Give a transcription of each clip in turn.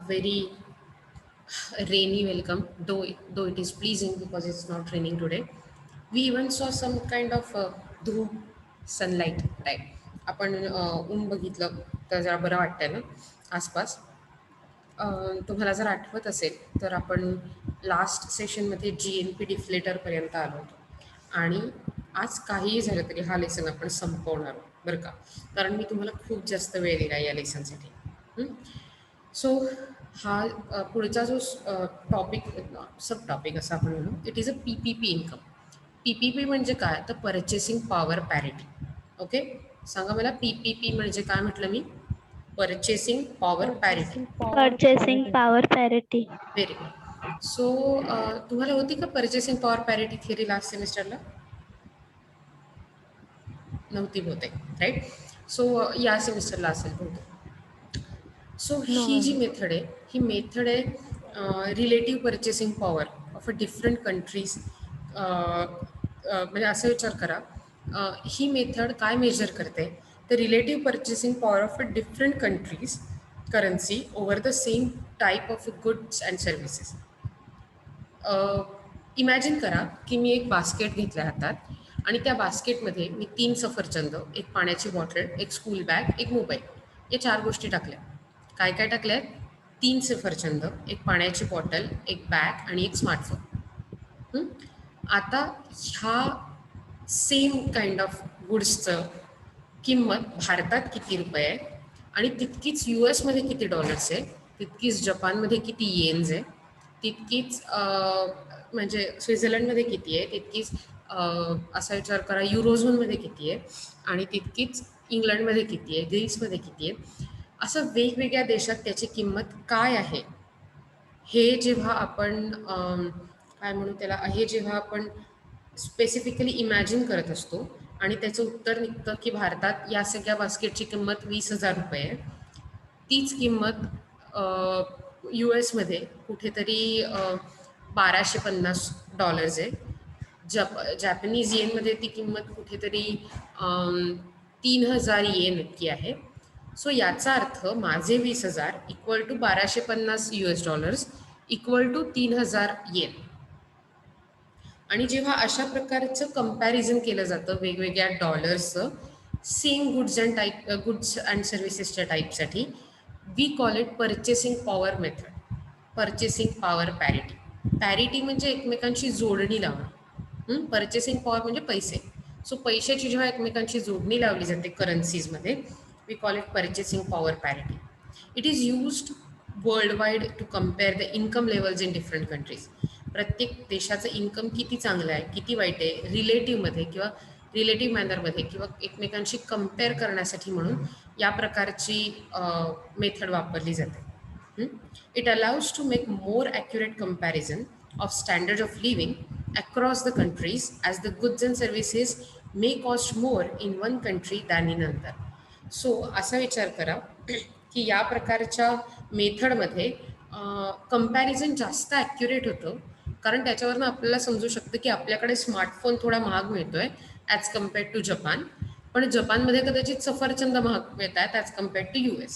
very rainy welcome, though it is pleasing because it's not raining today. We even saw some kind of धूप sunlight type आपण ऊन बघितलं तर जरा बरं वाटतंय ना आसपास. तुम्हाला जर आठवत असेल तर आपण लास्ट सेशनमध्ये GNP डिफ्लेटरपर्यंत आलो होतो आणि आज काहीही झालं तरी हा लेसन आपण संपवणार आहोत बरं का, कारण मी तुम्हाला खूप जास्त वेळ दिला या लेसनसाठी. सो हा पुढचा जो टॉपिक सब टॉपिक असं आपण म्हणू, it is a PPP income. PPP म्हणजे काय तर परचेसिंग पॉवर पॅरिटी. ओके, सांगा मला PPP म्हणजे काय म्हटलं मी? Purchasing power parity. Purchasing power Purchasing parity. power parity. Very good. So तुम्हाला होती का purchasing power parity theory last सेमिस्टरला? नव्हती बहुतेक, राईट? सो या सेमिस्टरला असेल बहुतेक. सो No, ही जी ma'am. मेथड आहे, ही मेथड आहे relative purchasing power of a different countries. म्हणजे असं विचार करा, ही मेथड काय मेजर करते तर relative purchasing power of a different countries currency over the same type of goods and services. Imagine करा की मी एक बास्केट घेतल्या हातात आणि त्या बास्केटमध्ये मी 3 सफरचंद, एक पाण्याची बॉटल, एक स्कूल बॅग, एक मोबाईल, या 4 गोष्टी टाकल्या. काय काय टाकल्या आहेत? 3 सफरचंद, एक पाण्याची बॉटल, एक बॅग आणि एक स्मार्टफोन. आता ह्या सेम काइंड ऑफ गुड्सचं किंमत भारतात किती रुपये आहे आणि तितकीच US मध्ये किती डॉलर्स आहे, तितकीच जपानमध्ये किती येन्स आहे, तितकीच म्हणजे स्वित्झर्लंडमध्ये किती आहे, तितकीच असा विचार करा युरोझोनमध्ये किती आहे आणि तितकीच इंग्लंडमध्ये किती आहे, ग्रीसमध्ये किती आहे. असं वेगवेगळ्या देशात त्याची किंमत काय आहे हे जेव्हा आपण काय म्हणू त्याला, हे जेव्हा आपण स्पेसिफिकली इमॅजिन करत असतो आणि त्याचं उत्तर निघतं की भारतात या सगळ्या बास्केटची किंमत 20,000 रुपये आहे, तीच किंमत US मध्ये कुठेतरी $1,250 आहे. जॅपनीज येनमध्ये ती किंमत कुठेतरी 3,000 येन इतकी आहे. सो याचा अर्थ माझे 20,000 इक्वल टू $1,250 इक्वल टू 3,000 येन. आणि जेव्हा अशा प्रकारचं कंपॅरिझन केलं जातं वेगवेगळ्या डॉलर्सचं सेम गुड्स अँड सर्व्हिसेसच्या टाईपसाठी, we call it purchasing power method, purchasing power parity. Parity म्हणजे एकमेकांशी जोडणी लावणं. परचेसिंग पॉवर म्हणजे पैसे. सो पैशाची जेव्हा एकमेकांशी जोडणी लावली जाते करन्सीजमध्ये, we call it purchasing power parity. It is used world wide to compare the income levels in different countries. प्रत्येक देशाचं इन्कम किती चांगलं आहे, किती वाईट आहे, रिलेटिव्हमध्ये किंवा रिलेटिव्ह मॅनरमध्ये किंवा एकमेकांशी कम्पेअर करण्यासाठी म्हणून या प्रकारची मेथड वापरली जाते. It allows to make more accurate comparison of standard of living across the countries as the goods and services may cost more in one country than in another. So असा विचार करा की या प्रकारच्या मेथडमध्ये कंपॅरिझन जास्त ॲक्युरेट होतं, कारण त्याच्यावरनं आपल्याला समजू शकतं की आपल्याकडे स्मार्टफोन थोडा महाग मिळतो आहे ॲज कम्पेअर्ड टू जपान, पण जपानमध्ये कदाचित सफरचंद महाग मिळत आहेत ॲज कम्पेअर्ड टू US.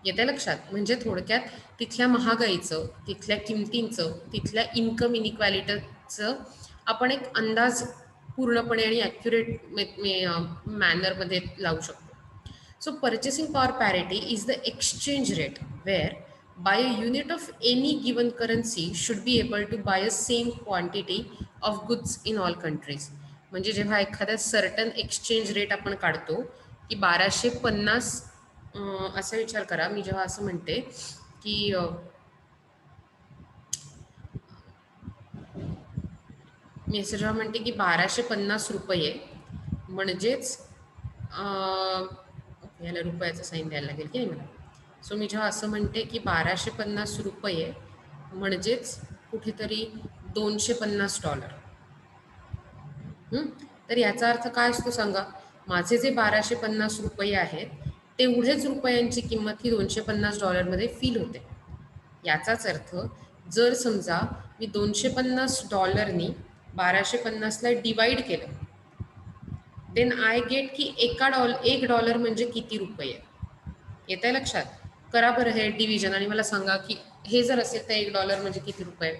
येत्या लक्षात? म्हणजे थोडक्यात तिथल्या महागाईचं, तिथल्या किमतींचं, तिथल्या इन्कम इनइक्वॅलिटीचं आपण एक अंदाज पूर्णपणे आणि ॲक्युरेट मॅनरमध्ये लावू शकतो. So purchasing power parity is the exchange rate where by a unit of any given currency should be able to buy a same quantity of goods in all countries. म्हणजे जेव्हा एखादा सर्टन एक्सचेंज रेट आपण काढतो की 1250, असा विचार करा, मी जेव्हा असं म्हणते की मी असं जेव्हा म्हणते की 1250 रुपये म्हणजेच याला रुपयाचं साईन द्यायला लागेल की नाही मला. सो मी जेव्हा असं म्हणते की 1250 रुपये म्हणजेच कुठेतरी $250. तर याचा अर्थ काय असतो सांगा? माझे जे 1250 रुपये आहेत तेवढेच रुपयांची किंमत ही $250 फील होते. याचाच अर्थ जर समजा मी $250नी 1250ला डिवाईड केलं, देन आय गेट की $1 म्हणजे किती रुपये. येत आहे लक्षात? करा बरं हे डिव्हिजन आणि मला सांगा की हे जर असेल तर $1 म्हणजे किती रुपये.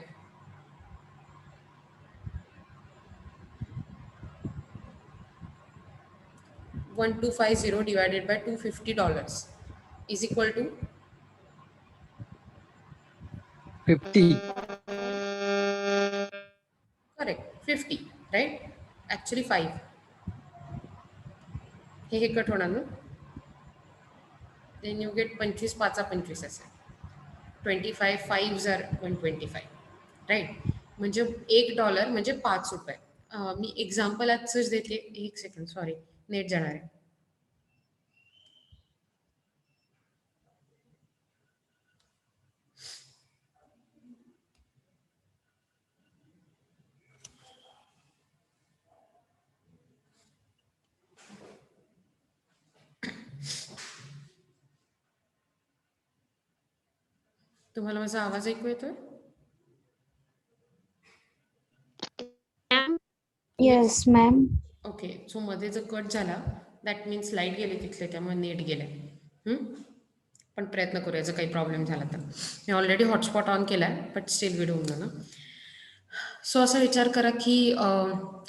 1250 divided by $250 is equal to 50. correct 50, right? Actually 5. हे कट होणार ना. then you get 25 पाचा 25 असेल. 25 5 are 125, राईट. म्हणजे $1 म्हणजे ₹5. मी एक्झाम्पल आजच देते. एक सेकंड, सॉरी, नेट जाणार आहे. तुम्हाला माझा आवाज ऐकू येतोय? Yes, ma'am. ओके. सो मध्ये जर कट झाला दॅट मीन्स लाईट गेली तिथले, त्यामुळे नेट गेलं. पण प्रयत्न करूया जर काही प्रॉब्लेम झाला तर. मी ऑलरेडी हॉटस्पॉट ऑन केला आहे, बट स्टील व्हिडिओ होऊन ना. सो असा विचार करा की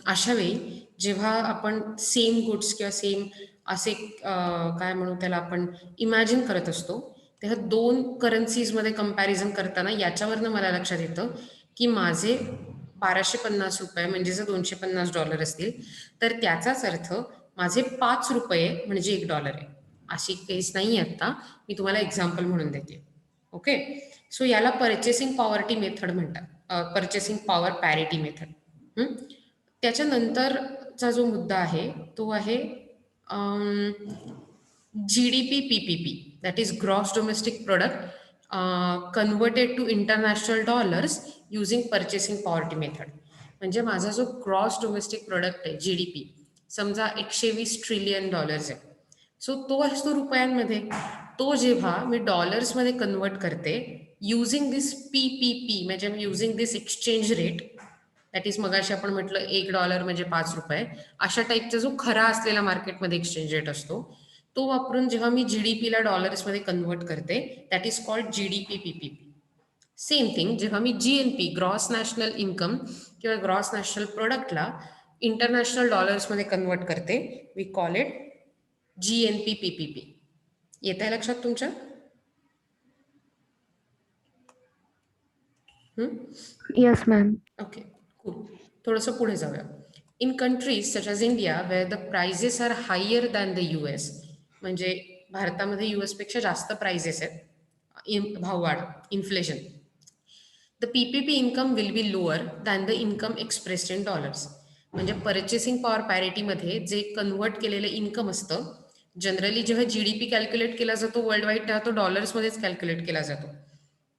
अशा वेळी जेव्हा आपण सेम गुड्स किंवा सेम असे काय म्हणू त्याला आपण इमॅजिन करत असतो, तेव्हा 2 करन्सीजमध्ये कंपॅरिझन करताना याच्यावरनं मला लक्षात येतं की माझे ₹1250 म्हणजे जर $250 असतील तर त्याचाच अर्थ माझे ₹5 म्हणजे $1 आहे. अशी केस नाही आहे आत्ता, मी तुम्हाला एक्झाम्पल म्हणून देते. ओके. सो याला पर्चेसिंग पॉवर्टी मेथड म्हणतात, पर्चेसिंग पॉवर पॅरिटी मेथड. त्याच्यानंतरचा जो मुद्दा आहे तो आहे GDP PPP, that is gross domestic product converted to international dollars using purchasing poverty method. म्हणजे माझा जो ग्रॉस डोमेस्टिक प्रोडक्ट आहे GDP, समजा $120 ट्रिलियन आहे. सो तो असतो रुपयांमध्ये. तो जेव्हा मी डॉलर्समध्ये कन्वर्ट करते युझिंग दिस PPP, म्हणजे using this exchange rate, that is मगाशी आपण म्हटलं $1 म्हणजे ₹5, अशा टाईपचा जो खरा असलेला मार्केटमध्ये एक्सचेंज रेट असतो तो वापरून जेव्हा मी GDPला डॉलर्समध्ये कन्वर्ट करते that is called GDP PPP. Same thing जेव्हा मी GNP, ग्रॉस नॅशनल इन्कम किंवा ग्रॉस नॅशनल प्रोडक्टला इंटरनॅशनल डॉलर्समध्ये कन्वर्ट करते, we call it GNP PPP. येत आहे लक्षात तुमच्या? Yes, ma'am. Okay, cool. थोडंसं पुढे जाऊया. In countries such as India where the prices are higher than the US, म्हणजे भारतामध्ये US पेक्षा जास्त प्राइजेस आहेत, भाववाढ, inflation, the PPP income will be lower than the income expressed in dollars. म्हणजे पर्चेसिंग पॉवर पॅरिटीमध्ये जे कन्वर्ट केलेलं income असतं, जनरली जेव्हा GDP कॅल्क्युलेट केला जातो वर्ल्ड वाईड तेव्हा तो डॉलर्समध्येच कॅल्क्युलेट केला जातो.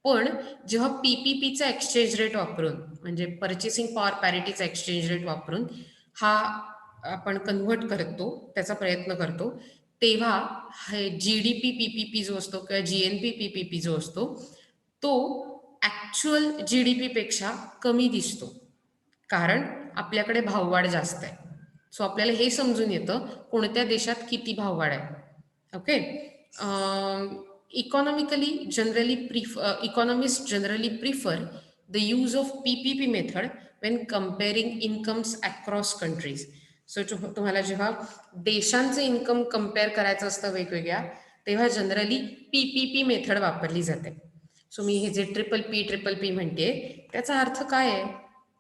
पण जेव्हा PPPचा एक्सचेंज रेट वापरून, म्हणजे पर्चेसिंग पॉवर पॅरिटीचा एक्सचेंज रेट वापरून हा आपण कन्व्हर्ट करतो, त्याचा प्रयत्न करतो, तेव्हा हे GDP PPP जो असतो किंवा GNP PPP जो असतो तो ॲक्च्युअल GDPपेक्षा कमी दिसतो, कारण आपल्याकडे भाववाढ जास्त आहे. सो आपल्याला हे समजून येतं कोणत्या देशात किती भाववाढ आहे. Okay. Economists generally prefer the use of PPP method when comparing incomes across countries. So तुम्हाला जेव्हा देशांचं इन्कम कम्पेअर करायचं असतं वेगवेगळ्या, तेव्हा जनरली PPP मेथड वापरली जाते. सो मी हे जे ट्रिपल पी म्हणते त्याचा अर्थ काय आहे,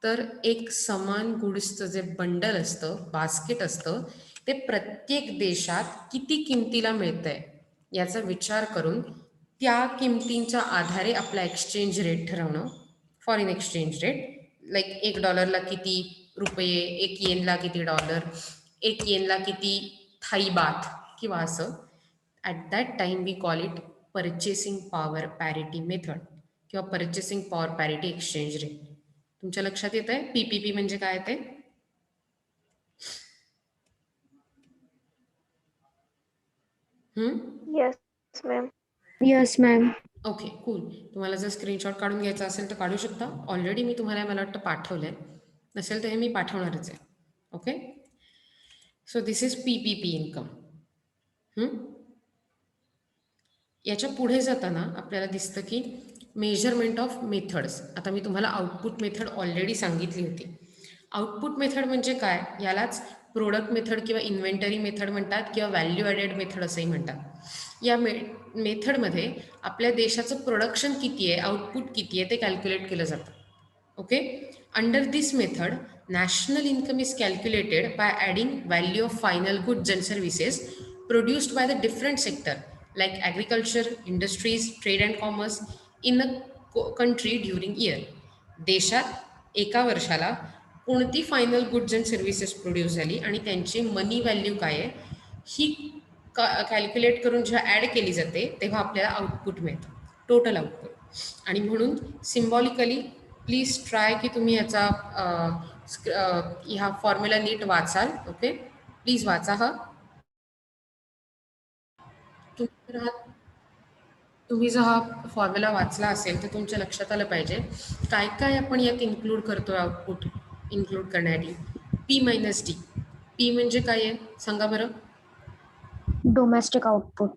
तर एक समान गुड्सचं जे बंडल असतं, बास्केट असतं, ते प्रत्येक देशात किती किमतीला मिळतंय याचा विचार करून त्या किमतींच्या आधारे आपला एक्सचेंज रेट ठरवणं, फॉरेन एक्सचेंज रेट, लाईक $1 किती रुपये, $1 किती डॉलर, $1 किती थाई बाथ किंवा असं. At that time we call it purchasing power parity method किंवा purchasing power parity exchange rate. तुमच्या लक्षात येत आहे PPP म्हणजे काय ते? Yes, ma'am. Yes, ma'am. Okay, cool. तुम्हाला जर स्क्रीनशॉट काढून घ्यायचा असेल तर काढू शकता. ऑलरेडी मी तुम्हाला मला वाटतं पाठवलं आहे, नसेल तर हे मी पाठवणारच आहे. Okay. So this is PPP income. याच्या पुढे जाताना आपल्याला दिसतं की मेजरमेंट ऑफ मेथड्स. आता मी तुम्हाला आउटपुट मेथड ऑलरेडी सांगितली होती. आउटपुट मेथड म्हणजे काय? यालाच प्रोडक्ट मेथड किंवा इन्व्हेंटरी मेथड म्हणतात किंवा व्हॅल्यू ॲडेड मेथड असंही म्हणतात. या मेथडमध्ये आपल्या देशाचं प्रोडक्शन किती आहे, आउटपुट किती आहे ते कॅल्क्युलेट केलं जातं. Okay. Under this method national income is calculated by adding value of final goods and services produced by the different sector like agriculture, industries, trade and commerce in a country during year. देशात एका वर्षाला कोणती final goods and services produce झाली आणि त्यांची मनी value काय आहे ही calculate करून जेव्हा ॲड केली जाते तेव्हा आपल्याला आउटपुट मिळतं, टोटल आउटपुट. आणि म्हणून सिम्बॉलिकली प्लीज ट्राय की तुम्ही याचा ह्या फॉर्म्युला नीट वाचाल. ओके, प्लीज वाचा हा. तुम्ही जर हा फॉर्म्युला वाचला असेल तर तुमच्या लक्षात आलं पाहिजे काय काय आपण यात इन्क्लूड करतो. आउटपुट इन्क्लूड करण्याआधी पी मायनस डी. पी म्हणजे काय आहे सांगा बरं. Domestic output.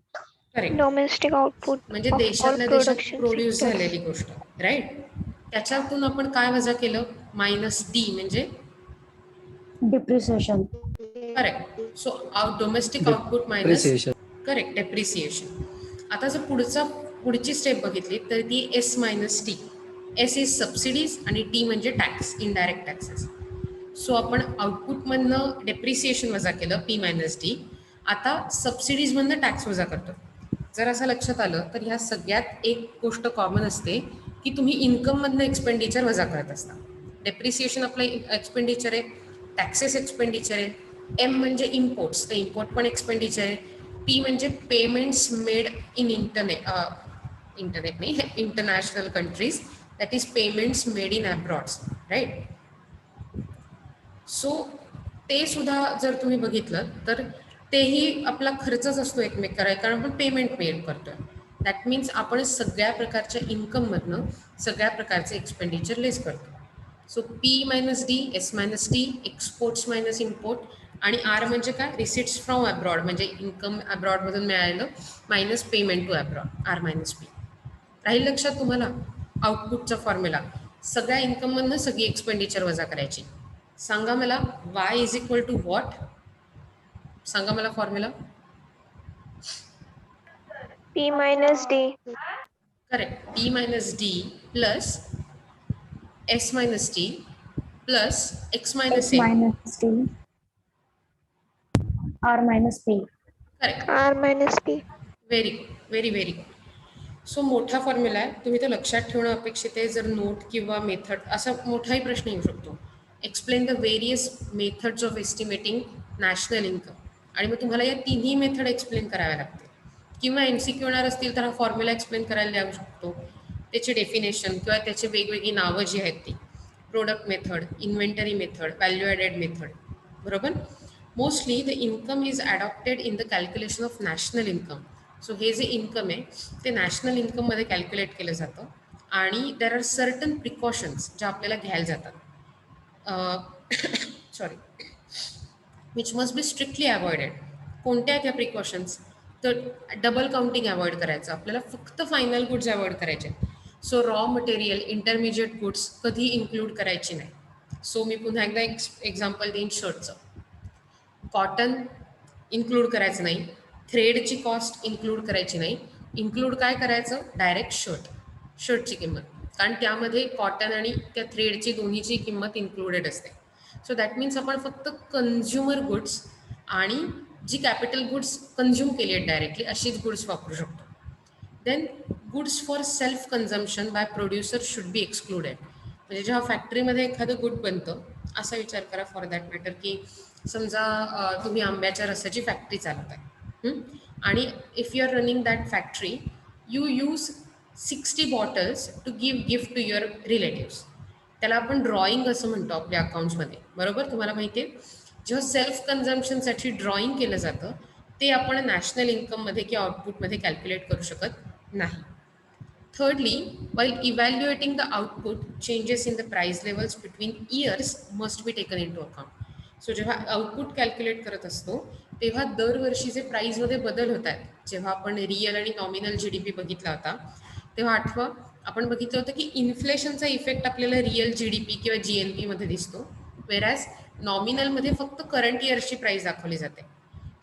Correct. Domestic output म्हणजे of all देशातल्या देशात production प्रोड्यूस sectors. झालेली गोष्ट, राईट. त्याच्यातून आपण काय वजा केलं, मायनस डी म्हणजे Depreciation. Correct. So domestic output minus Depreciation. Correct depreciation. आता जर पुढची स्टेप बघितली तर ती S minus T. S is subsidies आणि टी म्हणजे टॅक्स, इनडायरेक्ट टॅक्सेस. सो आपण आउटपुटमधनं डेप्रिसिएशन वजा केलं पी मायनस डी. आता सबसिडीजमधनं टॅक्स वजा करतो. जर असं लक्षात आलं तर ह्या सगळ्यात एक गोष्ट कॉमन असते की तुम्ही इन्कममधनं एक्सपेंडिचर वजा करत असता. डेप्रिसिएशन आपलं एक्सपेंडिचर आहे, टॅक्सेस एक्सपेंडिचर आहे. एम म्हणजे इम्पोर्ट्स, तर इम्पोर्ट पण एक्सपेंडिचर आहे. पी म्हणजे पेमेंट्स मेड इन इंटरनेट नाही, international countries, that is payments made in abroads, right. So ते सुद्धा जर तुम्ही बघितलं तर तेही आपला खर्चच असतो एकमेक करायला, कारण आपण पेमेंट मेड करतोय. दॅट मीन्स आपण सगळ्या प्रकारच्या इन्कममधनं सगळ्या प्रकारचे एक्सपेंडिचर लेस करतो. So P minus D, S minus T, exports minus import, आणि आर म्हणजे काय, रिसिट्स फ्रॉम अब्रॉड म्हणजे इन्कम अब्रॉडमधून मिळालेलं minus payment to abroad, R minus P. राहील लक्षात तुम्हाला आउटपुटचा फॉर्म्युला. सगळ्या इन्कममधनं सगळी एक्सपेंडिचर वजा करायची. सांगा मला Y is equal to what. सांगा मला formula. P minus D. Correct. P minus D plus S minus T plus X minus X A. minus T. R minus P. Correct. R minus P. Very good, very very good. So मोठा formula आहे, तुम्ही तो लक्षात ठेवणं अपेक्षित आहे. जर note किंवा मेथड असा मोठाही प्रश्न येऊ शकतो. Explain the various methods of estimating national income. आणि मग तुम्हाला या तिन्ही मेथड एक्सप्लेन कराव्या लागतील, किंवा एम सी क्यू येणार असतील तर हा फॉर्म्युला एक्सप्लेन करायला द्यावू शकतो. त्याचे डेफिनेशन किंवा त्याचे वेगवेगळी नावं जी आहेत ती, product method, inventory method, value added method, बरोबर. Mostly the income is adopted in the calculation of national income. So हे जे इन्कम आहे ते नॅशनल इन्कममध्ये कॅल्क्युलेट केलं जातं, आणि देर आर सर्टन प्रिकॉशन्स ज्या आपल्याला घ्यायला जातात, sorry, which must be strictly avoided. कोणत्या आहेत ह्या प्रिकॉशन्स, तर डबल काउंटिंग अवॉइड करायचं आपल्याला, फक्त फायनल गुड्स अवॉइड करायचे. So raw material, intermediate goods कधी इन्क्लूड करायची नाही. सो मी पुन्हा एकदा एक्झाम्पल देईन शर्टचं. कॉटन इन्क्लूड करायचं नाही, थ्रेडची कॉस्ट इन्क्लूड करायची नाही. इन्क्लूड काय करायचं, डायरेक्ट शर्टची किंमत, कारण त्यामध्ये कॉटन आणि त्या थ्रेडची दोन्हीची किंमत इन्क्लुडेड असते. सो दॅट मीन्स आपण फक्त कन्झ्युमर गुड्स आणि जी कॅपिटल गुड्स कन्झ्युम केली आहेत डायरेक्टली अशीच गुड्स वापरू शकतो. Then goods for self consumption by producer should be excluded. म्हणजे जेव्हा फॅक्टरीमध्ये एखादं गुड बनतं, असा विचार करा फॉर दॅट मॅटर की समजा तुम्ही आंब्याच्या रसाची फॅक्टरी चालवत आहे, आणि if you are running that factory, you use 60 bottles to give gift to your relatives. त्याला आपण ड्रॉइंग असं म्हणतो आपल्या अकाउंट्समध्ये, बरोबर. तुम्हाला माहिती आहे, जेव्हा सेल्फ कन्झम्पशनसाठी ड्रॉइंग केलं जातं ते आपण नॅशनल इन्कममध्ये किंवा आउटपुटमध्ये कॅल्क्युलेट करू शकत नाही. Thirdly, while evaluating the output, changes in the price levels between years must be taken into account. So जेव्हा आउटपुट कॅल्क्युलेट करत असतो तेव्हा दरवर्षीचे प्राईजमध्ये बदल होत आहेत. जेव्हा आपण रिअल आणि नॉमिनल GDP बघितला होता तेव्हा आठवा आपण बघितलं होतं की इन्फ्लेशनचा इफेक्ट आपल्याला रिअल GDP किंवा GNP मध्ये दिसतो, वेरॅज नॉमिनलमध्ये फक्त करंट इयर्सची प्राईस दाखवली जाते.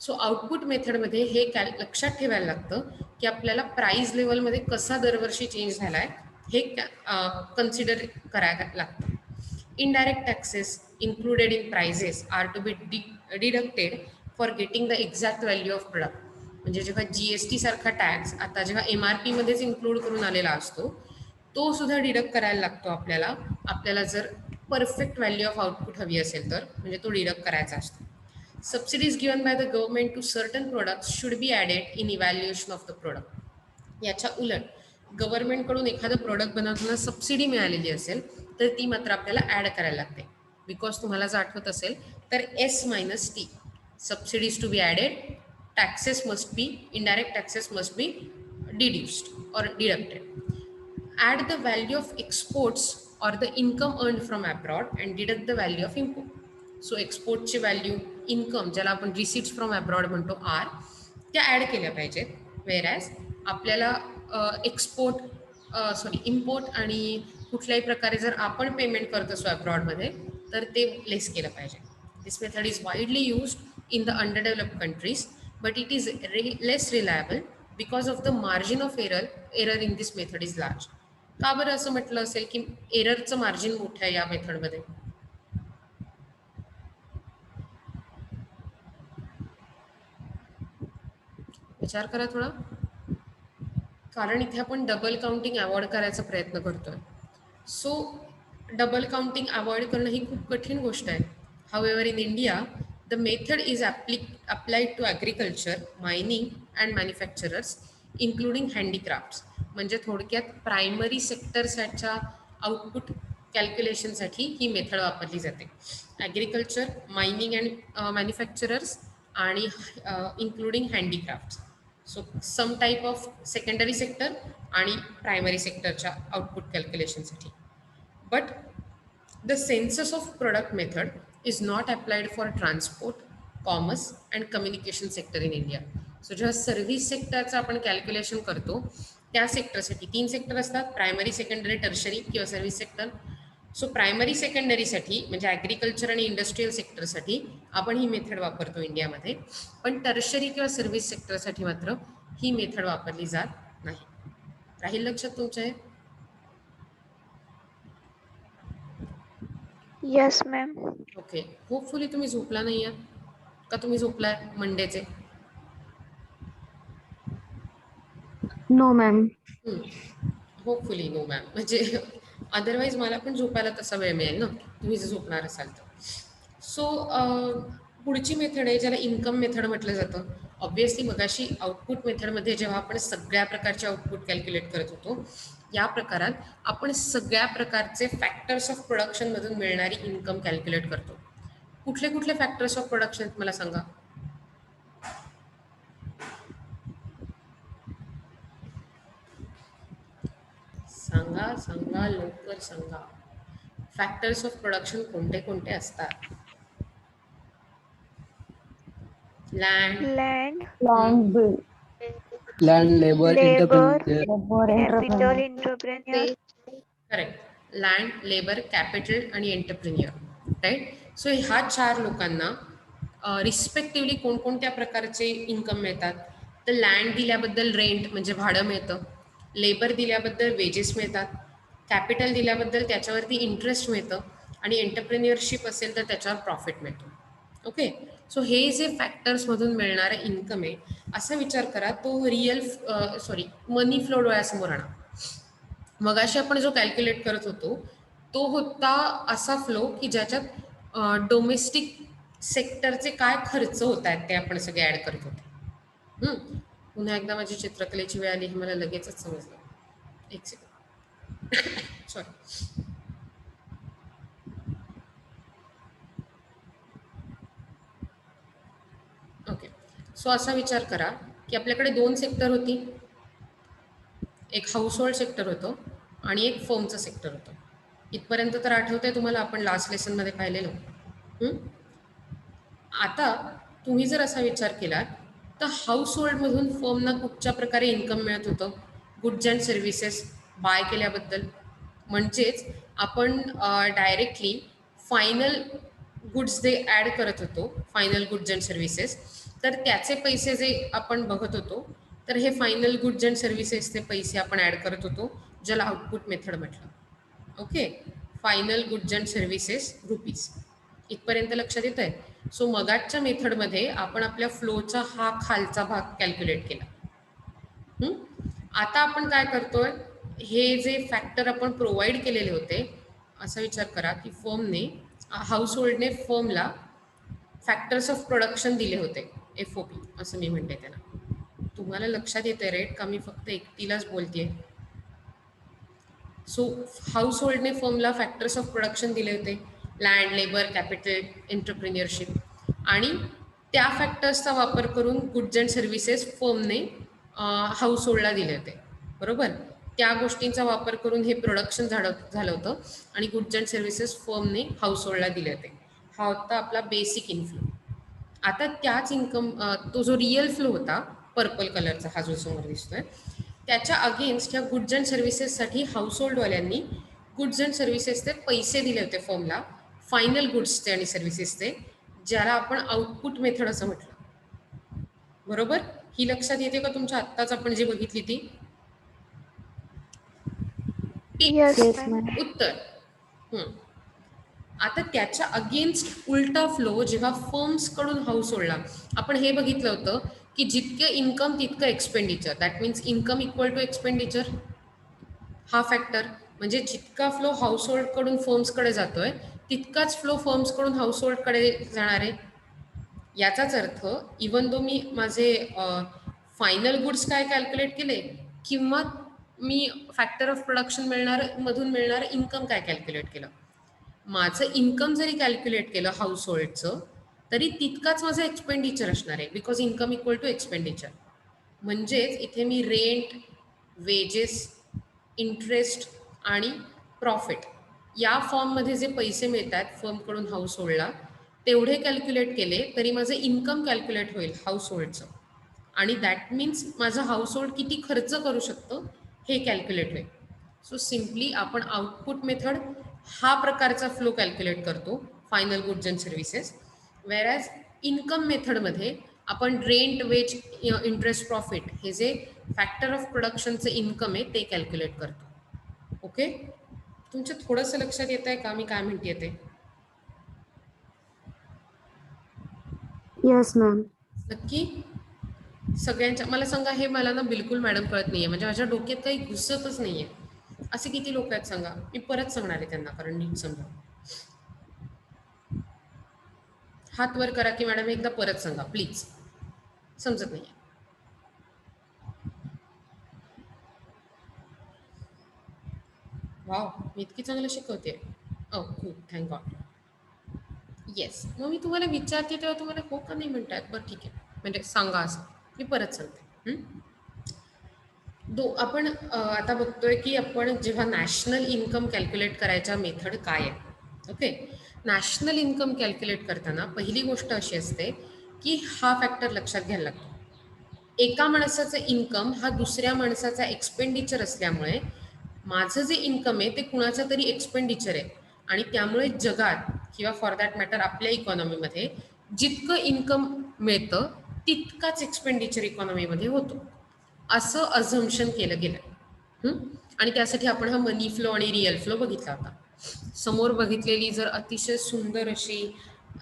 सो आउटपुट मेथडमध्ये हे लक्षात ठेवायला लागतं की आपल्याला प्राईस लेवलमध्ये कसा दरवर्षी चेंज झाला आहे हे कन्सिडर करायला लागतं. Indirect taxes included in prices are to be deducted for getting the exact value of product. म्हणजे जेव्हा GST सारखा टॅक्स आता जेव्हा MRP मध्येच इन्क्लूड करून आलेला असतो तो सुद्धा डिडक्ट करायला लागतो आपल्याला, आपल्याला जर परफेक्ट व्हॅल्यू ऑफ आउटपुट हवी असेल तर, म्हणजे तो डिडक्ट करायचा असतो. Subsidies given by the government to certain products should be added in evaluation of the product. याच्या उलट गव्हर्नमेंटकडून एखादं प्रोडक्ट बनवताना सबसिडी मिळालेली असेल तर ती मात्र आपल्याला ॲड करायला लागते. बिकॉज तुम्हाला जर आठवत असेल तर S-T subsidies to be added, taxes must be, indirect taxes must be deduced और deducted. Add the value of exports और the income earn from abroad and deduct the value of import. So एक्सपोर्टची value, income ज्याला आपण receipts from abroad म्हणतो R, त्या add केल्या पाहिजेत. वेरॅज आपल्याला इम्पोर्ट आणि कुठल्याही प्रकारे जर आपण पेमेंट करत असो अब्रॉडमध्ये तर ते लेस केलं पाहिजे. This method is widely used in the underdeveloped countries but it is less reliable because of the margin of error in this method is large. का बरं असं म्हटलं असेल की एररचं मार्जिन मोठं आहे या मेथडमध्ये? विचार करा थोडा. कारण इथे आपण डबल काउंटिंग अवॉइड करायचा प्रयत्न करतोय. सो डबल काउंटिंग अवॉइड करणं ही खूप कठीण गोष्ट आहे. However in India the method is applied to agriculture, mining and manufacturers including handicrafts. म्हणजे थोडक्यात प्रायमरी सेक्टरसाठीच्या आउटपुट कॅल्क्युलेशनसाठी ही मेथड वापरली जाते. ॲग्रिकल्चर, मायनिंग अँड मॅन्युफॅक्चरर्स आणि including handicrafts. So some type of secondary sector आणि प्रायमरी सेक्टरच्या आउटपुट कॅल्क्युलेशनसाठी. But the census of product method is not applied for transport, commerce and communication sector in India. So जेव्हा service सेक्टरचं आपण calculation करतो त्या सेक्टरसाठी 3 sector असतात, primary, secondary, tertiary किंवा सर्व्हिस सेक्टर. सो प्रायमरी सेकंडरीसाठी म्हणजे ॲग्रिकल्चर आणि इंडस्ट्रीयल सेक्टरसाठी आपण ही मेथड वापरतो इंडियामध्ये, पण टर्शरी किंवा सर्व्हिस सेक्टरसाठी मात्र ही मेथड वापरली जात नाही. राहील लक्षात तुमच्या हे? Yes, ma'am. ओके. होपफुली तुम्ही झोपला नाही आहात का? तुम्ही झोपलाय मंडेचे? No, ma'am. Hopefully no ma'am. म्हणजे अदरवाईज मला पण झोपायला तसा वेळ मिळेल ना, तुम्ही जर झोपणार असाल तर. सो पुढची मेथड आहे ज्याला इन्कम मेथड म्हटलं जातं. ऑब्व्हियसली मगाशी आउटपुट मेथडमध्ये जेव्हा आपण सगळ्या प्रकारचे आउटपुट कॅल्क्युलेट करत होतो, या प्रकारात आपण सगळ्या प्रकारचे फॅक्टर्स ऑफ प्रोडक्शनमधून मिळणारी इन्कम कॅल्क्युलेट करतो. कुठले कुठले फॅक्टर्स ऑफ प्रोडक्शन मला सांगा? सांगा सांगा लवकर सांगा. फॅक्टर्स ऑफ प्रोडक्शन कोणते कोणते असतात? Land, Land, Land bill. Land, labor, labor, entrepreneur. capital, entrepreneur. Correct. Land, labour, capital आणि एंटरप्रिन्युअर, राईट. सो ह्या 4 लोकांना रिस्पेक्टिव्हली कोणकोणत्या प्रकारचे इन्कम मिळतात? तर लँड दिल्याबद्दल रेंट म्हणजे भाडं मिळतं, लेबर दिल्याबद्दल वेजेस मिळतात, कॅपिटल दिल्याबद्दल त्याच्यावरती इंटरेस्ट मिळतं आणि एंटरप्रिन्युअरशिप असेल तर त्याच्यावर प्रॉफिट मिळतो. ओके. सो हे जे फॅक्टर्समधून मिळणारं इन्कम आहे असा विचार करा, तो मनी फ्लो डोळ्यासमोर आणा. मगाशी आपण जो कॅल्क्युलेट करत होतो तो होता असा फ्लो की ज्याच्यात डोमेस्टिक सेक्टरचे काय खर्च होत आहेत ते आपण सगळे ॲड करत होते. पुन्हा एकदा माझी चित्रकलेची वेळ आली हे मला लगेचच समजलं. एक सेकंड. सॉरी. ओके. सो असा विचार करा की आपल्याकडे 2 सेक्टर होती. एक हाऊसहोल्ड सेक्टर होतं आणि एक फर्मचं सेक्टर होतं. इथपर्यंत तर आठवतंय तुम्हाला, आपण लास्ट लेसनमध्ये पाहिलेलं. आता तुम्ही जर असा विचार केलात तर हाऊस होल्डमधून फर्मना कुठच्या प्रकारे इन्कम मिळत होतं? गुड्स अँड सर्व्हिसेस बाय केल्याबद्दल. म्हणजेच आपण डायरेक्टली फायनल गुड्स जे ॲड करत होतो, फायनल गुड्स अँड सर्व्हिसेस, तर त्याचे पैसे जे आपण बघत होतो, तर हे फायनल गुड्स अँड सर्व्हिसेसचे पैसे आपण ॲड करत होतो, ज्याला आउटपुट मेथड म्हटलं. Okay, final goods and services rupees. इथपर्यंत लक्षात येत आहे? सो मगाच्या मेथडमध्ये आपण आपल्या फ्लोचा हा खालचा भाग कॅल्क्युलेट केला. आता आपण काय करतोय, हे जे फॅक्टर आपण प्रोव्हाइड केलेले होते, असा विचार करा की फर्मने, हाऊस होल्डने फर्मला फॅक्टर्स ऑफ प्रोडक्शन दिले होते, FOP असं मी म्हणते त्यांना. तुम्हाला लक्षात येते रेट का मी फक्त एकटीलाच बोलतेय? सो हाऊस होल्डने फर्मला फॅक्टर्स ऑफ प्रोडक्शन दिले होते, लँड, लेबर, कॅपिटल, एंटरप्रिन्युअरशिप, आणि त्या फॅक्टर्सचा वापर करून गुड्स अँड सर्व्हिसेस फर्मने हाऊस होल्डला दिले होते, बरोबर. त्या गोष्टींचा वापर करून हे प्रोडक्शन झालं होतं आणि गुड्स अँड सर्व्हिसेस फर्मने हाऊस होल्डला दिले होते. हा होता आपला बेसिक इनफ्लो. आता त्याच इन्कम, तो जो रिअल फ्लो होता पर्पल कलरचा, हा जो समोर दिसतोय, त्याच्या अगेन्स्ट ह्या गुड्स अँड सर्व्हिसेससाठी हाऊस होल्डवाल्यांनी गुड्स अँड सर्व्हिसेसचे पैसे दिले होते फर्मला, फायनल गुड्सचे आणि सर्व्हिसेसचे, ज्याला आपण आउटपुट मेथड असं म्हटलं, बरोबर. ही लक्षात येते का तुमच्या आत्ताच आपण जे बघितली ती? Yes, Yes, ma'am. ma'am. उत्तर. आता त्याच्या अगेन्स्ट उलटा फ्लो जेव्हा फर्म्सकडून हाऊस होल्डला, आपण हे बघितलं होतं की जितके इन्कम तितकं expenditure, that means income equal to expenditure, हा फॅक्टर. म्हणजे जितका फ्लो हाऊस होल्डकडून फर्म्सकडे जातोय तितकाच फ्लो फर्म्सकडून हाऊस होल्डकडे जाणार आहे. याचाच अर्थ इवन दो मी माझे फायनल गुड्स काय कॅल्क्युलेट केले किंवा मी फॅक्टर ऑफ प्रोडक्शन मधून मिळणारं इन्कम काय कॅल्क्युलेट केलं, माझं इन्कम जरी कॅल्क्युलेट केलं हाऊस होल्डचं, तरी तितकाच माझं एक्सपेंडिचर असणार आहे, because income equal to expenditure. म्हणजेच इथे मी रेंट, वेजेस, इंटरेस्ट आणि प्रॉफिट या फॉर्ममध्ये जे पैसे मिळतात फर्मकडून हाऊस होल्डला, तेवढे कॅल्क्युलेट केले तरी माझं इन्कम कॅल्क्युलेट होईल हाऊस होल्डचं, आणि दॅट मीन्स माझं हाऊस होल्ड किती खर्च करू शकतं हे कॅल्क्युलेट होईल. सो सिम्पली आपण आउटपुट मेथड हा प्रकारचा फ्लो कॅल्क्युलेट करतो, final goods and services, whereas income मेथडमध्ये आपण रेंट, वेज, इंटरेस्ट, प्रॉफिट हे जे फॅक्टर ऑफ प्रोडक्शनचं इन्कम आहे ते कॅल्क्युलेट करतो. ओके, तुमच्या थोडंसं लक्षात येत आहे का मी काय म्हणते ते? Yes, ma'am. नक्की सगळ्यांच्या, मला सांगा, हे मला ना बिलकुल मॅडम कळत नाहीये, म्हणजे माझ्या डोक्यात काही घुसतच नाहीये. असे किती लोक आहेत सांगा, मी परत सांगणार आहे त्यांना, कारण नीट समजा. हात वर करा की मॅडम एकदा परत सांगा प्लीज, समजत नाहीये. वाव, मी इतकी चांगलं शिकवते. ओ खूप, थँक गॉड. येस, मग मी तुम्हाला विचारते तेव्हा तुम्हाला हो का नाही म्हणतायत? बरं ठीक आहे, म्हणजे सांगा असं, मी परत सांगते. आपण आता बघतोय की आपण जेव्हा नॅशनल इन्कम कॅल्क्युलेट करायच्या मेथड काय आहे. ओके, नॅशनल इन्कम कॅल्क्युलेट करताना पहिली गोष्ट अशी असते की हा फॅक्टर लक्षात घ्यायला लागतो. एका माणसाचं इन्कम हा दुसऱ्या माणसाचा एक्सपेंडिचर असल्यामुळे माझं जे इन्कम आहे ते कुणाचं तरी एक्सपेंडिचर आहे, आणि त्यामुळे जगात किंवा फॉर दॅट मॅटर आपल्या इकॉनॉमीमध्ये जितकं इन्कम मिळतं तितकाच एक्सपेंडिचर इकॉनॉमीमध्ये होतो, असं अझम्पशन केलं गेलं. आणि त्यासाठी आपण हा मनी फ्लो आणि रिअल फ्लो बघितला होता. समोर बघितलेली जर अतिशय सुंदर अशी,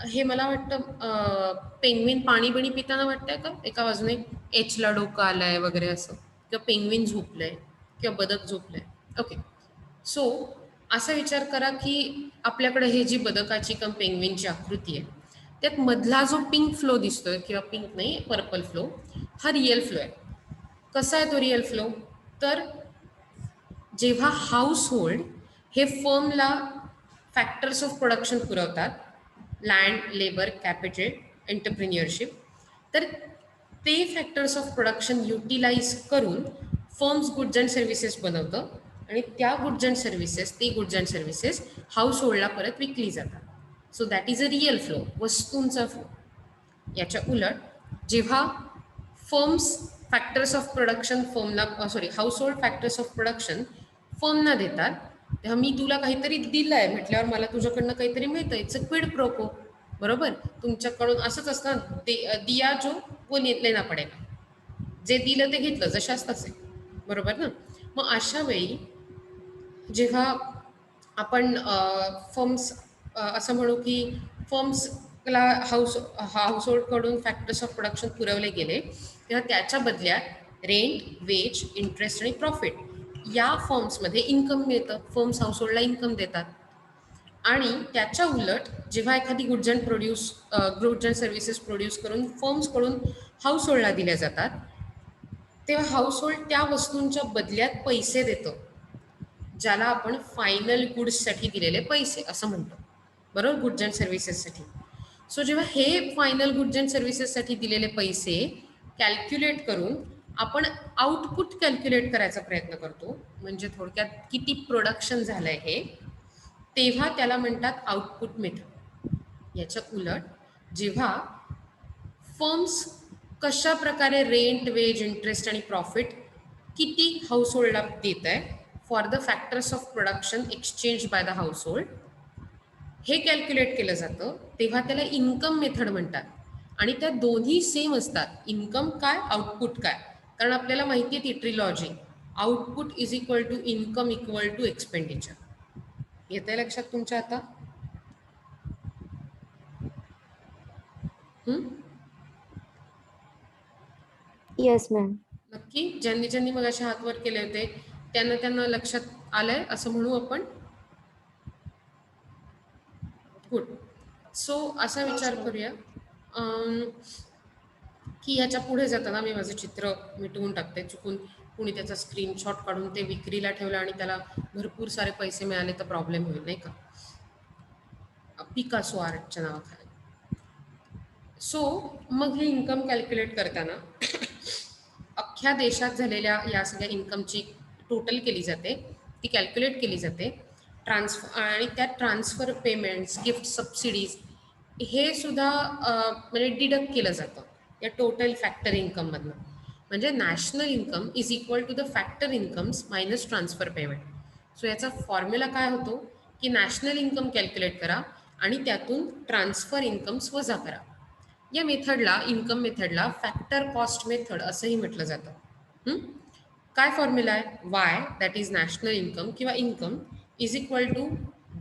हे मला वाटतं पेंग्विन पाणी बिणी पिताना वाटतंय का, एका बाजूने एचला डोकं आलंय वगैरे असं, किंवा पेंग्विन झोपलंय किंवा बदक झोपलंय. ओके, सो असा विचार करा की आपल्याकडे हे जी बदकाची किंवा पेंग्विनची आकृती आहे, त्यात मधला जो पिंक फ्लो दिसतोय, किंवा पिंक नाही पर्पल फ्लो, हा रिअल फ्लो आहे. कसा आहे तो रिअल फ्लो? तर जेव्हा हाऊस होल्ड हे फर्मला फॅक्टर्स ऑफ प्रोडक्शन पुरवतात, लँड, लेबर, कॅपिटल, एंटरप्रिन्युअरशिप, तर ते फॅक्टर्स ऑफ प्रोडक्शन युटिलाइज करून फर्म्स गुड्स अँड सर्व्हिसेस बनवतं, आणि त्या गुड्स अँड सर्व्हिसेस, ती गुड्स अँड सर्व्हिसेस हाऊस होल्डला परत विकली जातात. So that is a real flow, वस्तूंचा फ्लो. याच्या उलट जेव्हा फर्म्स फॅक्टर्स ऑफ प्रोडक्शन फर्मला household factors of production फर्मना देतात, तेव्हा मी तुला काहीतरी दिलं आहे म्हटल्यावर मला तुझ्याकडनं काहीतरी मिळतं. It's a quid pro quo. बरोबर, तुमच्याकडून असंच असतं ना, दिया जो वो लेना पडेगा, जे दिलं ते घेतलं, जशाच तसे. बरोबर ना. मग अशा वेळी जेव्हा आपण फर्म्स असं म्हणू की फर्म्सला हाऊसहोल्डकडून फॅक्टर्स ऑफ प्रोडक्शन पुरवले गेले, तेव्हा त्याच्या बदल्यात रेंट, वेज, इंटरेस्ट आणि प्रॉफिट या फर्म्समध्ये इन्कम मिळतं. फर्म्स हाऊसहोल्डला इन्कम देतात. आणि त्याच्या उलट जेव्हा एखादी गुड्स अँड सर्व्हिसेस प्रोड्यूस करून फर्म्सकडून हाऊसहोल्डला दिल्या जातात, तेव्हा हाऊसहोल्ड त्या वस्तूंच्या बदल्यात पैसे देतं, ज्याला आपण फायनल गुड्ससाठी दिलेले पैसे असं म्हणतो. बरोबर, गुड्स अँड सर्व्हिसेससाठी. सो जेव्हा हे फायनल गुड्स अँड सर्व्हिसेससाठी दिलेले पैसे कॅल्क्युलेट करून आपण आउटपुट कॅल्क्युलेट करायचा प्रयत्न करतो, म्हणजे थोडक्यात किती प्रोडक्शन झालं आहे हे, तेव्हा त्याला म्हणतात आउटपुट मेथड. याच्या उलट जेव्हा फर्म्स कशा प्रकारे रेंट, वेज, इंटरेस्ट आणि प्रॉफिट किती हाऊसहोल्डला देत आहे for the factors of production exchange by the household, हे कॅल्क्युलेट केलं जातं, तेव्हा त्याला इन्कम मेथड म्हणतात. आणि त्या दोन्ही सेम असतात. इन्कम काय, आउटपुट काय. कारण आपल्याला माहिती आहे ती trilogy, output is equal to income equal to expenditure. येत आहे लक्षात तुमच्या आता? Yes ma'am. नक्की. ज्यांनी ज्यांनी मग असे हात वर केले होते त्यांना लक्षात आलंय असं म्हणू आपण. गुड. सो असा विचार करूया की ह्याच्या पुढे जाताना मी माझं चित्र मिटवून टाकते. चुकून कुणी त्याचा स्क्रीनशॉट काढून ते विक्रीला ठेवलं आणि त्याला भरपूर सारे पैसे मिळाले तर प्रॉब्लेम होईल, नाही का. पिकासो आर्टच्या नावाखाली. सो मग हे इन्कम कॅल्क्युलेट करताना अख्ख्या देशात झालेल्या या सगळ्या इन्कमची टोटल केली जाते, ती कॅल्क्युलेट केली जाते. आणि त्यात ट्रान्सफर पेमेंट्स, गिफ्ट, सबसिडीज हे सुद्धा म्हणजे डिडक्ट केलं जातं या टोटल फॅक्टर इन्कममधनं. म्हणजे national income is equal to the factor incomes minus transfer payment. So याचा फॉर्म्युला काय होतो की नॅशनल इन्कम कॅल्क्युलेट करा आणि त्यातून ट्रान्सफर इन्कम्स वजा करा. या मेथडला, इन्कम मेथडला फॅक्टर कॉस्ट मेथड असंही म्हटलं जातं. काय फॉर्म्युला आहे? Y that is national income किंवा income is equal to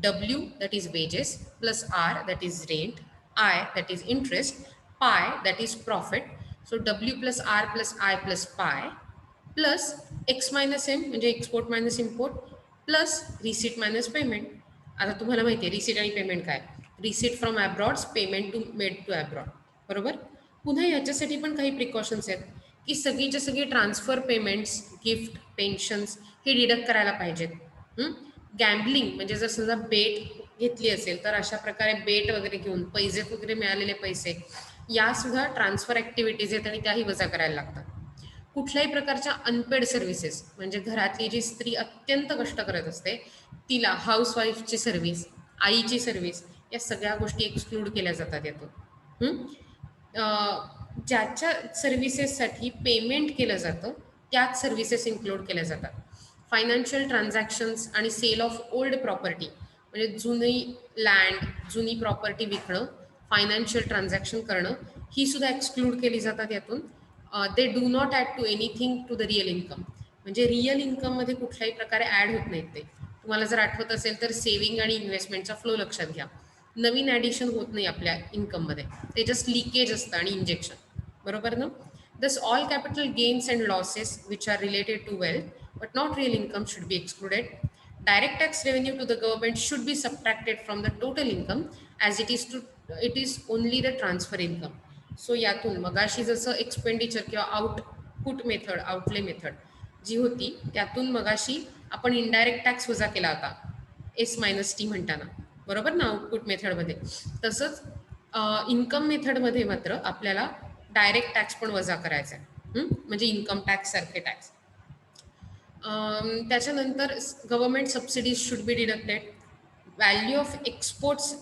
W that is wages plus R that is rent, I that is interest, pi that is profit. So W plus R plus I plus pi plus X minus M म्हणजे export minus import plus receipt minus payment. आता तुम्हाला माहिती आहे receipt आणि payment काय. Receipt from abroads, payment to made to abroad. बरोबर. पुन्हा याच्यासाठी पण काही प्रिकॉशन्स आहेत की सगळीच्या सगळी ट्रान्सफर पेमेंट्स, गिफ्ट, पेन्शन्स हे डिडक्ट करायला पाहिजेत. गॅम्बलिंग म्हणजे जर समजा बेट घेतली असेल तर अशा प्रकारे बेट वगैरे घेऊन पैसे वगैरे मिळालेले पैसे यासुद्धा ट्रान्सफर ॲक्टिव्हिटीज आहेत आणि त्याही वजा करायला लागतात. कुठल्याही प्रकारच्या अनपेड सर्व्हिसेस म्हणजे घरातली जी स्त्री अत्यंत कष्ट करत असते तिला, हाऊसवाईफची सर्व्हिस, आईची सर्व्हिस, या सगळ्या गोष्टी एक्सक्लूड केल्या जातात यातून. ज्याच्या सर्व्हिसेससाठी पेमेंट केलं जातं त्याच सर्व्हिसेस इन्क्लूड केल्या जातात. फायनान्शियल ट्रान्झॅक्शन्स आणि सेल ऑफ ओल्ड प्रॉपर्टी म्हणजे जुनी लँड, जुनी प्रॉपर्टी विकणं, फायनान्शियल ट्रान्झॅक्शन करणं ही सुद्धा एक्सक्लूड केली जातात यातून. They do not add to anything to the real income म्हणजे रिअल इन्कममध्ये कुठल्याही प्रकारे ॲड होत नाहीत ते. तुम्हाला जर आठवत असेल तर सेव्हिंग आणि इन्व्हेस्टमेंटचा फ्लो लक्षात घ्या. नवीन ॲडिशन होत नाही आपल्या इन्कममध्ये, ते जस्ट लिकेज असतं आणि इंजेक्शन. बरोबर ना. Thus all capital gains and losses which are related to wealth but not real income should be excluded. Direct tax revenue to the government should be subtracted from the total income as it is only the transfer income. So यातून मगाशी जसं expenditure किंवा output method, outlay method जी होती त्यातून मगाशी आपण indirect tax वजा केला होता एस मायनस टी म्हणताना. बरोबर ना. आउटपुट मेथडमध्ये तसंच इन्कम मेथडमध्ये मात्र आपल्याला डायरेक्ट टॅक्स पण वजा करायचा आहे, म्हणजे इन्कम टॅक्स सारखे टॅक्स. त्याच्यानंतर government subsidies should be deducted, value of exports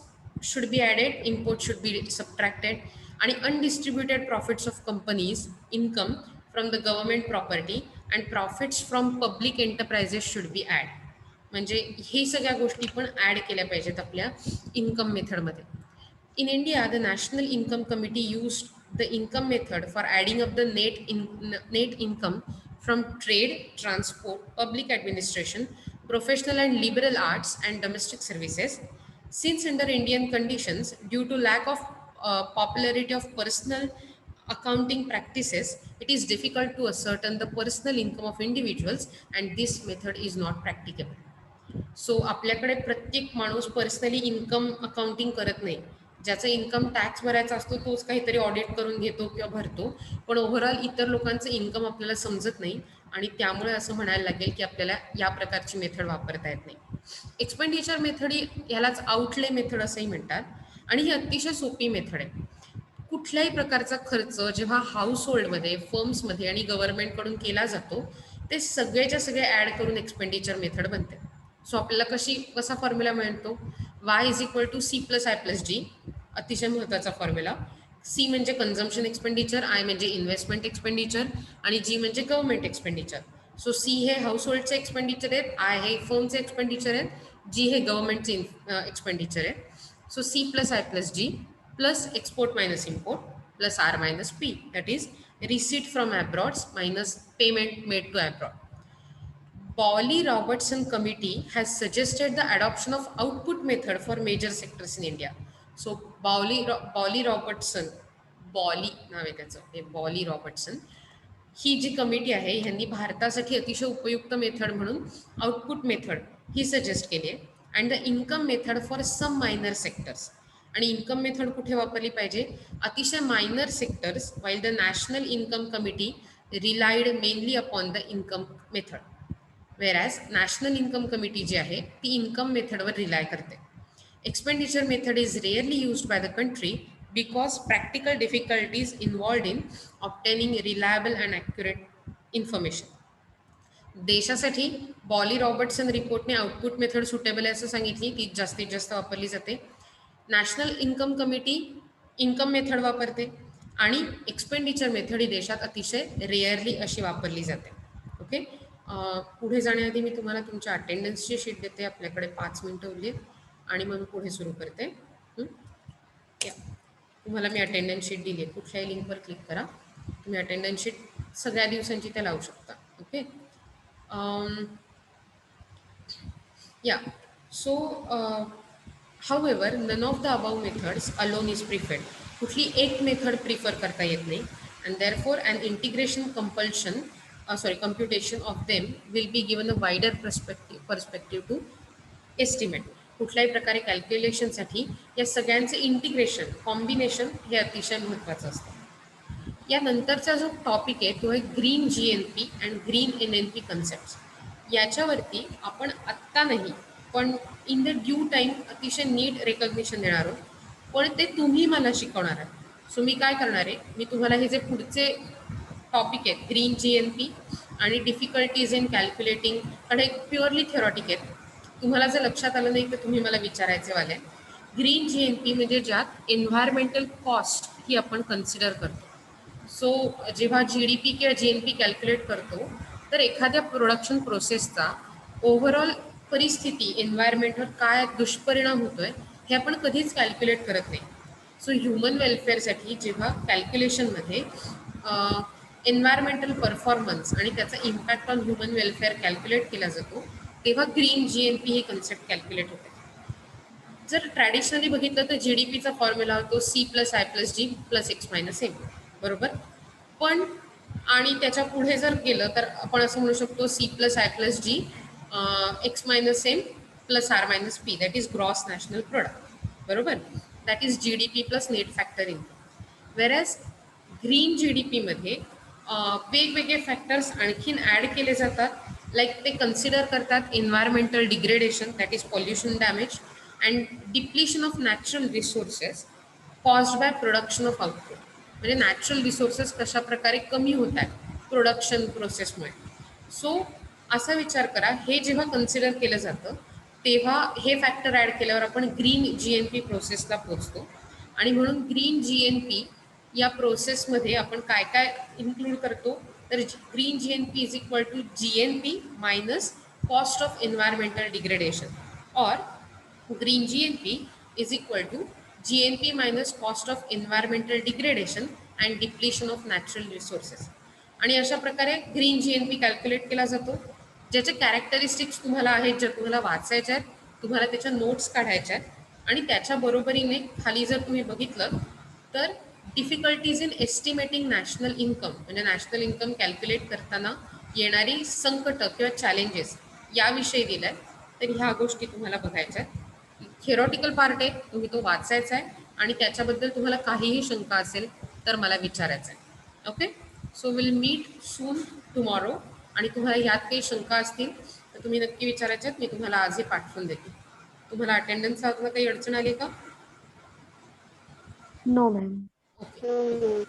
should be added, import should be subtracted, आणि undistributed profits of companies income from the government property and profits from public enterprises should be add. म्हणजे हे सगळ्या गोष्टी पण add केल्या पाहिजेत आपल्या income मेथडमध्ये. In India, the National Income Committee used the income method for adding up the net income from trade, transport, public administration, professional and liberal arts, and domestic services. Since under Indian conditions, due to lack of popularity of personal accounting practices, it is difficult to ascertain the personal income of individuals, and this method is not practicable. So आपल्याकडे प्रत्येक माणूस personally income accounting करत नाही. ज्याचा income tax भरायचा असतो तोच काहीतरी ऑडिट करून घेतो किंवा भरतो, पण ओव्हरऑल इतर लोकांचं इन्कम आपल्याला समजत नाही आणि त्यामुळे असं म्हणायला लागेल की आपल्याला या प्रकारची मेथड वापरता येत नाही. एक्सपेंडिचर मेथड ह्यालाच आउटले मेथड असंही म्हणतात आणि ही अतिशय सोपी मेथड आहे. कुठल्याही प्रकारचा खर्च जेव्हा हाऊस होल्डमध्ये, फर्म्समध्ये आणि गव्हर्नमेंटकडून केला जातो ते सगळेच्या सगळे ॲड करून एक्सपेंडिचर मेथड बनते. सो आपल्याला कसा फॉर्म्युला मिळतो, Y is equal to C plus I plus G. अतिशय महत्त्वाचा फॉर्म्युला. सी म्हणजे कन्झम्पशन एक्सपेंडिचर, आय म्हणजे इन्व्हेस्टमेंट एक्सपेंडिचर आणि जी म्हणजे गव्हर्नमेंट एक्सपेंडिचर. सो सी हे हाऊस होल्डचे एक्सपेंडिचर आहेत, आय हे फर्मचे एक्सपेंडिचर आहेत, जी हे गव्हर्नमेंटचे एक्सपेंडिचर आहे. So C plus I plus G plus export minus import plus R minus P, that is receipt from abroads minus payment made to abroad. Bowley-Robertson Committee has suggested the adoption of output method for major sectors in India. So Bowley-Robertson, बॉली नाव आहे त्याचं, हे बॉली-रॉबर्टसन, ही जी committee आहे ह्यांनी भारतासाठी अतिशय उपयुक्त method म्हणून output method ही suggest केली आहे. And the income method for some minor sectors. आणि इन्कम मेथड कुठे वापरली पाहिजे, अतिशय minor sectors, while the national income committee relied mainly upon the income method. Whereas national income committee जी आहे ती इन्कम मेथडवर रिलाय करते. Expenditure method is rarely used by the country because practical difficulties involved in obtaining reliable and accurate information. देशासाठी Bowley Robertson रिपोर्टने output method suitable आहे असं सांगितली, ती जास्तीत जास्त वापरली जाते. National income committee income method वापरते आणि एक्सपेंडिचर मेथड ही देशात अतिशय रेअरली अशी वापरली जाते. ओके. पुढे जाण्याआधी मी तुम्हाला तुमच्या अटेंडन्सची शीट देते. आपल्याकडे 5 मिनटं उरली आणि मग पुढे सुरू करते. तुम्हाला मी अटेंडन्स शीट दिली आहे, कुठल्याही लिंकवर क्लिक करा, तुम्ही अटेंडन्स शीट सगळ्या दिवसांची त्या लावू शकता. ओके. या so however none of the above methods alone is preferred. कुठली एक मेथड प्रिफर करता येत नाही and therefore an integration compulsion computation of them will be given a wider perspective to estimate. कुठल्याही प्रकारे कॅल्क्युलेशनसाठी या सगळ्यांचे इंटिग्रेशन, कॉम्बिनेशन हे अतिशय महत्त्वाचं असतं. यानंतरचा जो टॉपिक आहे तो आहे green GNP and green NNP concepts. याच्यावरती आपण आत्ता नाही पण इन द ड्यू टाईम अतिशय नीट रेकग्निशन देणार आहोत, पण ते तुम्ही मला शिकवणार आहात. सो मी काय करणार आहे, मी तुम्हाला हे जे पुढचे टॉपिक आहेत ग्रीन GNP आणि डिफिकल्टीज इन कॅल्क्युलेटिंग, कारण हे प्युअरली थिअरॉटिक आहेत, तुम्हाला जर लक्षात आलं नाही तर तुम्ही मला विचारायचे वाले. ग्रीन GNP म्हणजे ज्यात एन्व्हायरमेंटल कॉस्ट ही आपण कन्सिडर करतो. सो जेव्हा GDP किंवा GNP कॅल्क्युलेट करतो तर एखाद्या प्रोडक्शन प्रोसेसचा ओव्हरऑल परिस्थिती एन्व्हायरमेंटवर काय दुष्परिणाम होतोय हे आपण कधीच कॅल्क्युलेट करत नाही. सो ह्युमन वेलफेअरसाठी जेव्हा कॅल्क्युलेशनमध्ये एन्व्हायरमेंटल परफॉर्मन्स आणि त्याचा impact on human welfare calculate केला जातो तेव्हा ग्रीन GNP ही कन्सेप्ट कॅल्क्युलेट होते. जर ट्रॅडिशनली बघितलं तर GDPचा फॉर्म्युला होतो C plus I plus G plus X minus M, बरोबर. पण आणि त्याच्या पुढे जर गेलं तर आपण असं म्हणू शकतो C plus I plus G X minus M plus R minus P, that is gross national product, बरोबर. That is GDP plus net factor income. Whereas green GDPमध्ये वेगवेगळे फॅक्टर्स आणखीन ॲड केले जातात. लाईक ते कन्सिडर करतात environmental degradation, that is pollution damage and depletion of natural resources caused by production of output. म्हणजे natural resources कशा प्रकारे कमी होत आहेत प्रोडक्शन प्रोसेसमुळे. सो असा विचार करा, हे जेव्हा कन्सिडर केलं जातं तेव्हा हे फॅक्टर ॲड केल्यावर आपण ग्रीन GNP प्रोसेसला पोचतो आणि म्हणून ग्रीन GNP या प्रोसेसमध्ये आपण काय काय इन्क्लूड करतो, तर green GNP is equal to GNP minus cost of environmental degradation, और green GNP is equal to GNP minus cost of environmental degradation and depletion of natural resources. आणि अशा प्रकारे ग्रीन GNP कॅल्क्युलेट केला जातो, ज्याचे characteristics तुम्हाला आहेत, ज्या तुम्हाला वाचायच्या आहेत, तुम्हाला त्याच्या नोट्स काढायच्या आहेत. आणि त्याच्या बरोबरीने खाली जर तुम्ही बघितलं तर difficulties in estimating national income, म्हणजे नॅशनल इन्कम कॅल्क्युलेट करताना येणारी संकट किंवा चॅलेंजेस याविषयी दिलं आहे. तर ह्या गोष्टी तुम्हाला बघायच्या आहेत. थेरॉटिकल पार्ट आहे, तुम्ही तो वाचायचा आहे आणि त्याच्याबद्दल तुम्हाला काहीही शंका असेल तर मला विचारायचं आहे. Okay, so will meet soon tomorrow. आणि तुम्हाला ह्यात काही शंका असतील तर तुम्ही नक्की विचारायच्यात, मी तुम्हाला आजही पाठवून देते. तुम्हाला अटेंडन्स साधणं काही अडचण आली का? No, ma'am. ओके,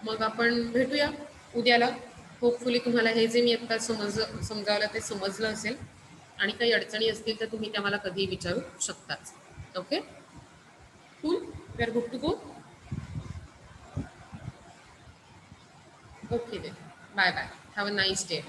मग आपण भेटूया उद्याला. होपफुली तुम्हाला हे जे मी आत्ता समजावलं ते समजलं असेल, आणि काही अडचणी असतील तर तुम्ही त्या मला कधीही विचारू शकताच. Okay, cool, we are good to go. Okay, then bye bye, have a nice day.